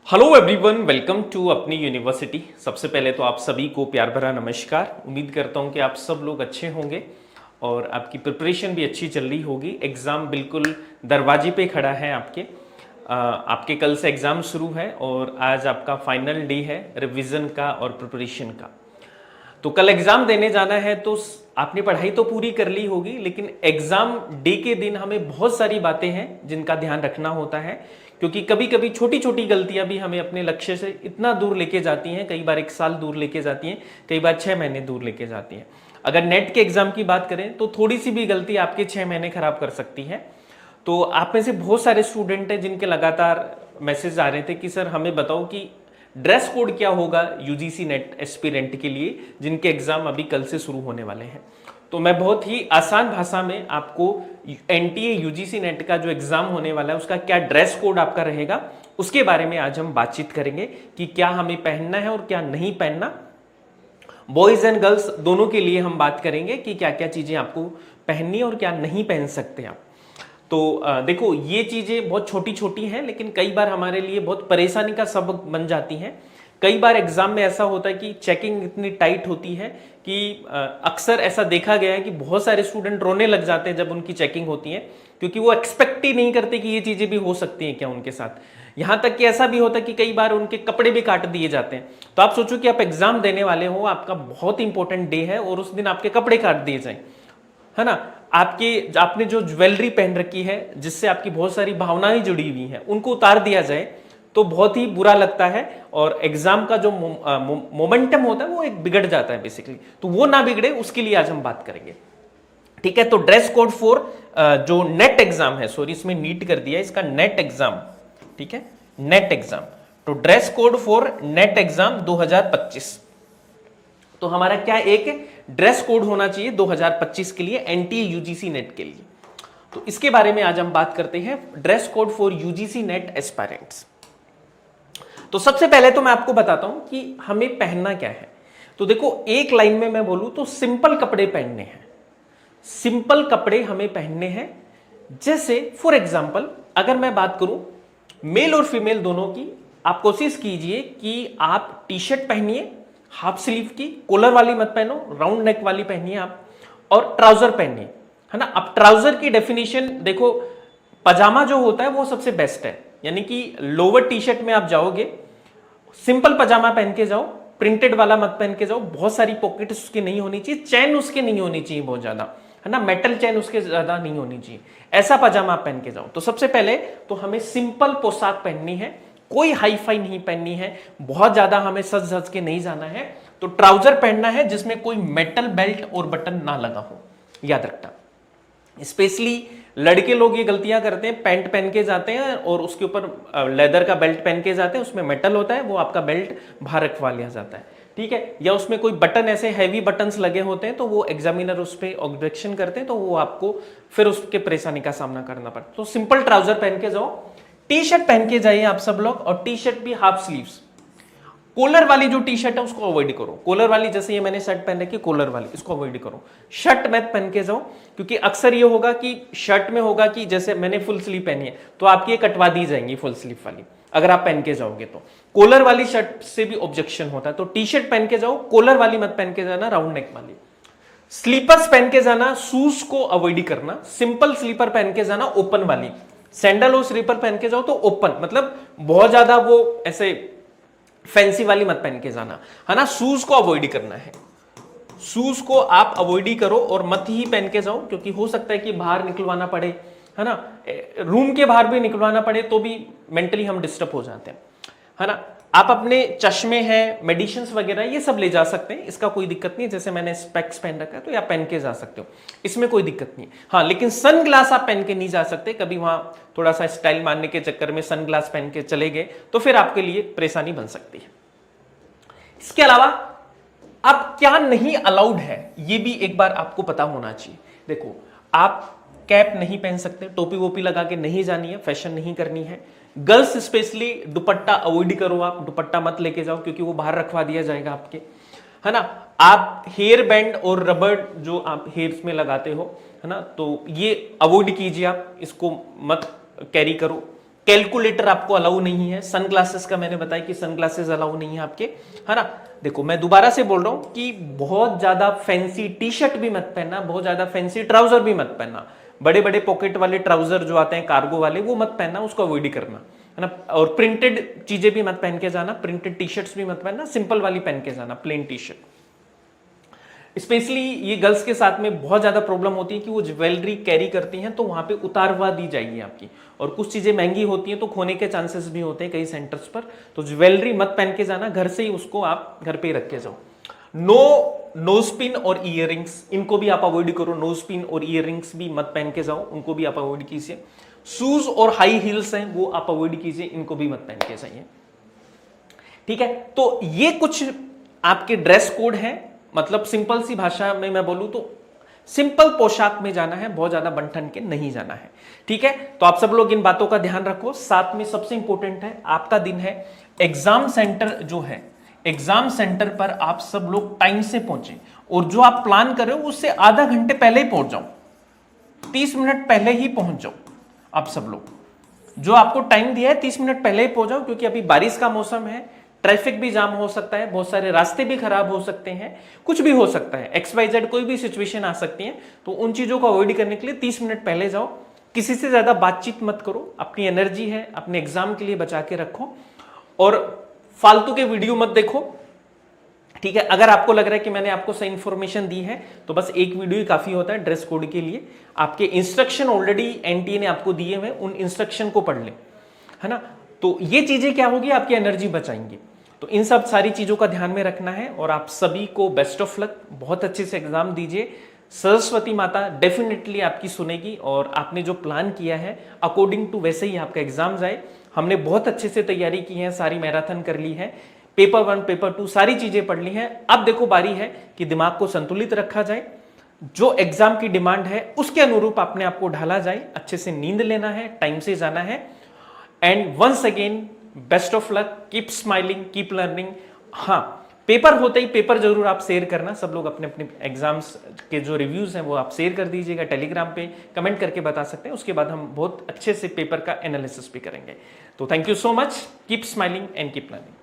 Hello everyone, welcome to अपनी university. सबसे पहले तो आप सभी को प्यार भरा नमस्कार। उम्मीद करता हूं कि आप सब लोग अच्छे होंगे और आपकी प्रिपरेशन भी अच्छी चल रही होगी। एग्ज़ाम बिल्कुल दरवाजे पे खड़ा है आपके। आपके कल से एग्ज़ाम शुरू है और आज आपका फाइनल डे है रिवीजन का और प्रिपरेशन का। तो कल एग्जाम देने जाना है तो आपने पढ़ाई तो पूरी कर ली होगी, लेकिन एग्जाम डे के दिन हमें बहुत सारी बातें हैं जिनका ध्यान रखना होता है, क्योंकि कभी कभी छोटी छोटी गलतियां भी हमें अपने लक्ष्य से इतना दूर लेके जाती हैं। कई बार 1 साल दूर लेके जाती हैं, कई बार 6 महीने दूर लेके जाती हैं। अगर नेट के एग्जाम की बात करें तो थोड़ी सी भी गलती आपके 6 महीने खराब कर सकती है। तो आप में से बहुत सारे स्टूडेंट हैं जिनके लगातार मैसेज आ रहे थे कि सर हमें बताओ कि ड्रेस कोड क्या होगा यूजीसी नेट एस्पिरेंट के लिए, जिनके एग्जाम अभी कल से शुरू होने वाले हैं। तो मैं बहुत ही आसान भाषा में आपको एनटीए यूजीसी नेट का जो एग्जाम होने वाला है उसका क्या ड्रेस कोड आपका रहेगा उसके बारे में आज हम बातचीत करेंगे कि क्या हमें पहनना है और क्या नहीं पहनना। बॉयज एंड गर्ल्स दोनों के लिए हम बात करेंगे कि क्या क्या चीजें आपको पहननी और क्या नहीं पहन सकते आप। तो देखो, ये चीजें बहुत छोटी छोटी हैं, लेकिन कई बार हमारे लिए बहुत परेशानी का सबक बन जाती हैं। कई बार एग्जाम में ऐसा होता है कि चेकिंग इतनी टाइट होती है कि अक्सर ऐसा देखा गया है कि बहुत सारे स्टूडेंट रोने लग जाते हैं जब उनकी चेकिंग होती है, क्योंकि वो एक्सपेक्ट ही नहीं करते कि ये चीजें भी हो सकती हैं क्या उनके साथ। यहां तक कि ऐसा भी होता है कि कई बार उनके कपड़े भी काट दिए जाते हैं। तो आप सोचो कि आप एग्जाम देने वाले हो, आपका बहुत इंपॉर्टेंट डे है और उस दिन आपके कपड़े काट दिए जाए, है ना। आपने जो ज्वेलरी पहन रखी है जिससे आपकी बहुत सारी भावनाएं जुड़ी हुई हैं उनको उतार दिया जाए तो बहुत ही बुरा लगता है और एग्जाम का जो मोमेंटम होता है वो एक बिगड़ जाता है बेसिकली। तो वो ना बिगड़े उसके लिए आज हम बात करेंगे, ठीक है। तो ड्रेस कोड फॉर जो नेट एग्जाम है, सॉरी इसमें नीट कर दिया, इसका नेट एग्जाम, ठीक है, नेट एग्जाम। तो dress code for net exam 2025, तो हमारा क्या एक ड्रेस कोड होना चाहिए 2025 के लिए एनटीए यूजीसी नेट के लिए। तो इसके बारे में आज हम बात करते हैं, dress code for UGC net aspirants. तो सबसे पहले तो मैं आपको बताता हूं कि हमें पहनना क्या है। तो देखो, एक लाइन में मैं बोलूं तो सिंपल कपड़े पहनने हैं, सिंपल कपड़े हमें पहनने हैं। जैसे फॉर एग्जाम्पल अगर मैं बात करूं मेल और फीमेल दोनों की, आप कोशिश कीजिए कि आप टी शर्ट पहनिए हाफ स्लीव की, कॉलर वाली मत पहनो, राउंड नेक वाली पहनिए आप, और ट्राउजर पहनिए, है ना। अब ट्राउजर की डेफिनेशन देखो, पजामा जो होता है वो सबसे बेस्ट है, यानी कि लोअर टी शर्ट में आप जाओगे, सिंपल पजामा पहन के जाओ, प्रिंटेड वाला मत पहन के जाओ, बहुत सारी पॉकेट उसके नहीं होनी चाहिए, चैन उसके नहीं होनी चाहिए बहुत ज्यादा, है ना, मेटल चैन उसके ज्यादा नहीं होनी चाहिए, ऐसा पजामा पहन के जाओ। तो सबसे पहले तो हमें सिंपल पोशाक पहननी है, कोई हाई फाई नहीं पहननी है, बहुत ज्यादा हमें सज धज के नहीं जाना है। तो ट्राउजर पहनना है जिसमें कोई मेटल बेल्ट और बटन ना लगा हो, याद रखना। स्पेशली लड़के लोग ये गलतियां करते हैं, पैंट पहन के जाते हैं और उसके ऊपर लेदर का बेल्ट पहन के जाते हैं, उसमें मेटल होता है, वो आपका बेल्ट बाहर रखवा लिया जाता है, ठीक है। या उसमें कोई बटन ऐसे हैवी बटन्स लगे होते हैं तो वो एग्जामिनर उस पर ऑब्जेक्शन करते हैं, तो वो आपको फिर उसके परेशानी का सामना करना पड़ता है। तो सिंपल ट्राउजर पहन के जाओ, टी शर्ट पहन के जाइए आप सब लोग, और टी शर्ट भी हाफ स्लीव्स। कॉलर वाली जो टी शर्ट है उसको अवॉइड करो, कॉलर वाली जैसे ये मैंने शर्ट पहन रखी कॉलर वाली, इसको अवॉइड करो। शर्ट मत पहन के जाओ, क्योंकि अक्सर ये होगा कि शर्ट में होगा कि जैसे मैंने फुल स्लीव पहनी है तो आपकी ये कटवा दी जाएंगी फुल स्लीव वाली, अगर आप पहन के जाओगे तो। कॉलर वाली शर्ट से भी ऑब्जेक्शन होता है, तो टी शर्ट पहन के जाओ, कॉलर वाली मत पहन के जाना, राउंड नेक वाली। स्लीपर्स पहन के जाना, शूज को अवॉइड करना, सिंपल स्लीपर पहन के जाना, ओपन वाली। सैंडल और स्लीपर पहन के जाओ तो ओपन, मतलब बहुत ज्यादा वो ऐसे फैंसी वाली मत पहन के जाना, है ना। शूज को अवॉइड करना है, शूज को आप अवॉइड ही करो और मत ही पहन के जाओ, क्योंकि हो सकता है कि बाहर निकलवाना पड़े, है ना, रूम के बाहर भी निकलवाना पड़े तो भी मेंटली हम डिस्टर्ब हो जाते हैं, है ना। आप अपने चश्मे हैं, मेडिसिन वगैरह ये सब ले जा सकते हैं, इसका कोई दिक्कत नहीं है। जैसे मैंने स्पेक्स पहन रखा है तो आप पहन के जा सकते हो, इसमें कोई दिक्कत नहीं है। हाँ, लेकिन सन ग्लास आप पहन के नहीं जा सकते, कभी वहां थोड़ा सा स्टाइल मारने के चक्कर में सन ग्लास पहन के चले गए तो फिर आपके लिए परेशानी बन सकती है। इसके अलावा अब क्या नहीं अलाउड है ये भी एक बार आपको पता होना चाहिए। देखो, आप कैप नहीं पहन सकते, टोपी वोपी लगा के नहीं जानी है, फैशन नहीं करनी है। गर्ल्स स्पेशली दुपट्टा अवॉइड करो, आप दुपट्टा मत लेके जाओ क्योंकि वो बाहर रखवा दिया जाएगा आपके, है ना। आप हेयर बैंड और रबर जो आप हेयर्स में लगाते हो, है ना, तो ये अवॉइड कीजिए, आप इसको मत कैरी करो, कैलकुलेटर आपको अलाउ नहीं है, सन ग्लासेस का मैंने बताया कि सन ग्लासेस अलाउ नहीं है आपके, है ना। देखो मैं दोबारा से बोल रहा हूं कि बहुत ज्यादा फैंसी टी शर्ट भी मत पहनना, बहुत ज्यादा फैंसी ट्राउजर भी मत पहनना, बड़े बड़े पॉकेट वाले ट्राउजर जो आते हैं कार्गो वाले वो मत पहनना, उसको अवॉइड ही करना, है ना। और प्रिंटेड चीजें भी मत पहन के जाना, प्रिंटेड टी शर्ट्स भी मत पहनना, सिंपल वाली पहन के जाना, प्लेन टी शर्ट। स्पेशली ये गर्ल्स के साथ में बहुत ज्यादा प्रॉब्लम होती है कि वो ज्वेलरी कैरी करती हैं तो वहां पे उतारवा दी जाएगी आपकी, और कुछ चीजें महंगी होती हैं तो खोने के चांसेस भी होते हैं कई सेंटर्स पर। तो ज्वेलरी मत पहन के जाना, घर से ही उसको आप घर पे ही रख के जाओ। नो नोज पिन और ईयररिंग्स, इनको भी आप अवॉइड करो, नोज पिन और ईयररिंग्स भी मत पहन के जाओ, उनको भी आप अवॉइड कीजिए। शूज और हाई हील्स हैं वो आप अवॉइड कीजिए, इनको भी मत पहन के जाइए, ठीक है। तो ये कुछ आपके ड्रेस कोड हैं, मतलब सिंपल सी भाषा में मैं बोलूं तो सिंपल पोशाक में जाना है, बहुत ज्यादा बंठन के नहीं जाना है, ठीक है। तो आप सब लोग इन बातों का ध्यान रखो। साथ में सबसे इंपॉर्टेंट है, आपका दिन है एग्जाम सेंटर जो है, एग्जाम सेंटर पर आप सब लोग टाइम से पहुंचे, और जो आप प्लान कर रहे हो उससे आधा घंटे पहले ही पहुंच जाओ, 30 मिनट पहले ही पहुंच जाओ। आप सब लोग जो आपको टाइम दिया है 30 मिनट पहले ही पहुंच जाओ, क्योंकि अभी बारिश का मौसम है, ट्रैफिक भी जाम हो सकता है, बहुत सारे रास्ते भी खराब हो सकते हैं, कुछ भी हो सकता है, XYZ कोई भी सिचुएशन आ सकती है। तो उन चीजों को अवॉइड करने के लिए 30 मिनट पहले जाओ, किसी से ज्यादा बातचीत मत करो, अपनी एनर्जी है अपने एग्जाम के लिए बचा के रखो, और फालतू के वीडियो मत देखो, ठीक है। अगर आपको लग रहा है कि मैंने आपको सही इंफॉर्मेशन दी है तो बस एक वीडियो ही काफी होता है ड्रेस कोड के लिए। आपके इंस्ट्रक्शन ऑलरेडी NTA ने आपको दिए हुए, उन इंस्ट्रक्शन को पढ़ ले, है ना। तो ये चीजें क्या होगी, आपकी एनर्जी बचाएंगी। तो इन सब सारी चीजों का ध्यान में रखना है, और आप सभी को बेस्ट ऑफ लक, बहुत अच्छे से एग्जाम दीजिए। सरस्वती माता डेफिनेटली आपकी सुनेगी, और आपने जो प्लान किया है अकॉर्डिंग टू वैसे ही आपका एग्जाम जाए। हमने बहुत अच्छे से तैयारी की है, सारी मैराथन कर ली है, पेपर 1 पेपर 2 सारी चीजें पढ़ ली हैं। अब देखो बारी है कि दिमाग को संतुलित रखा जाए, जो एग्जाम की डिमांड है उसके अनुरूप अपने आप को ढाला जाए, अच्छे से नींद लेना है, टाइम से जाना है। And once again best of luck, keep smiling, keep learning. हाँ, पेपर होते ही पेपर जरूर आप शेयर करना, सब लोग अपने अपने एग्जाम्स के जो रिव्यूज हैं वो आप शेयर कर दीजिएगा, टेलीग्राम पे कमेंट करके बता सकते हैं, उसके बाद हम बहुत अच्छे से पेपर का एनालिसिस भी करेंगे। तो thank you so much, keep smiling and keep learning.